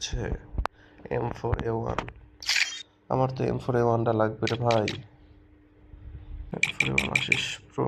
হচ্ছে M4A1। আমার তো M4A1টা লাগবে রে ভাই। M4A1 Ashis pro.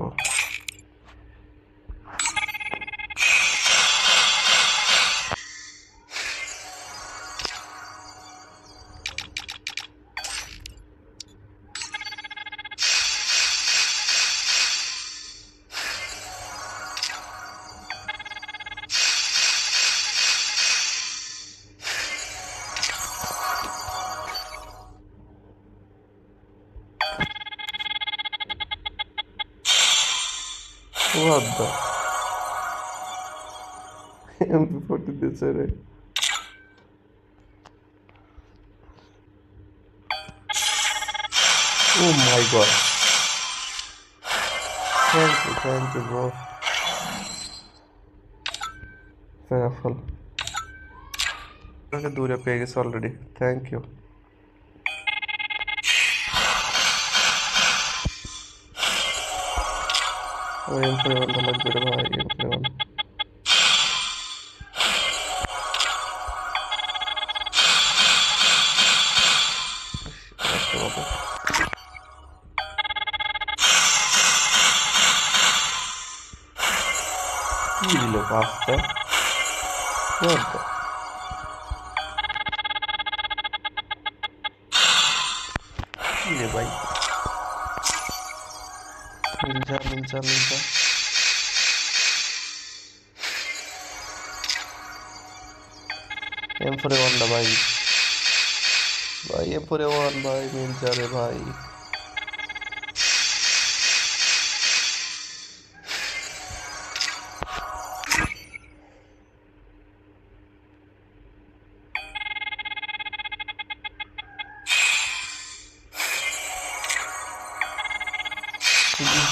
What the? MP40 দিয়েছে রে। Oh my god. Thank you bro. ফলাফল ওকে দূরে পেয়ে গেছে অলরেডি। Thank you. ওই M4A1টা লাগবে রে ভাই, M4A1। কি দিল পাঁচটা? What the? কি রে ভাই? মিল যা। M4A1টা ভাই। M4A1 ভাই, মিল যা রে ভাই।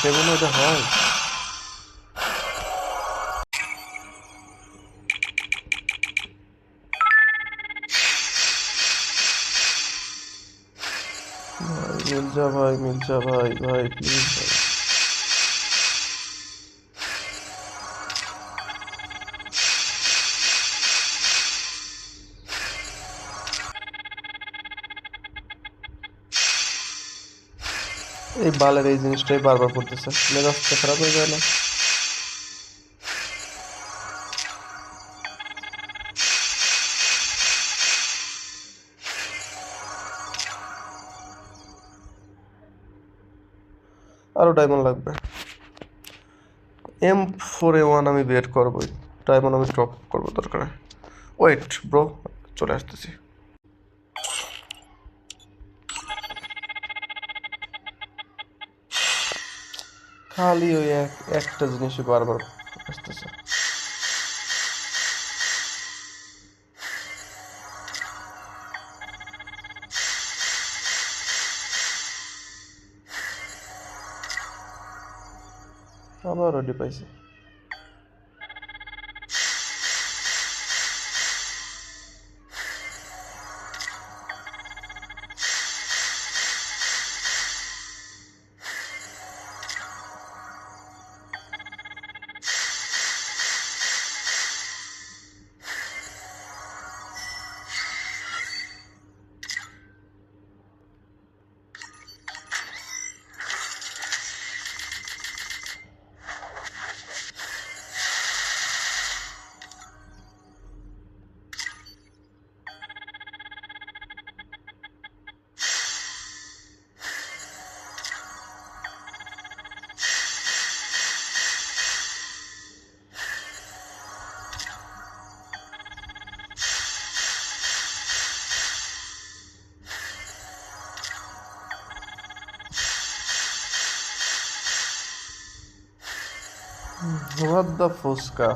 সেগুলো এটা হয়। মিল যা ভাই প্লিজ ভাই। এই বালের এই জিনিসটাই বারবার করতেছে, মেজাজটা খারাপ হয়ে যায় না? আরো ডায়মন্ড লাগবে। M4A1 আমি বের করবোই, ডায়মন্ড আমি ড্রপ করবো দরকার। ওয়েট ব্রো, চলে আসতেছি। খালি ওই একটা জিনিসই বারবার আসতেছে। আবার ওডি পাইছি। What the ফুসকা?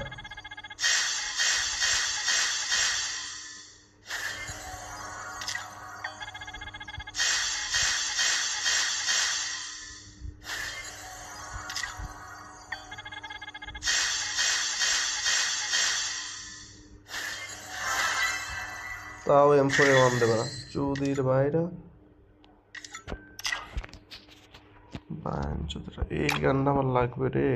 তাও M4A1 দেবে না চুদির ভাইরা। এই গানটা আমার লাগবে রে।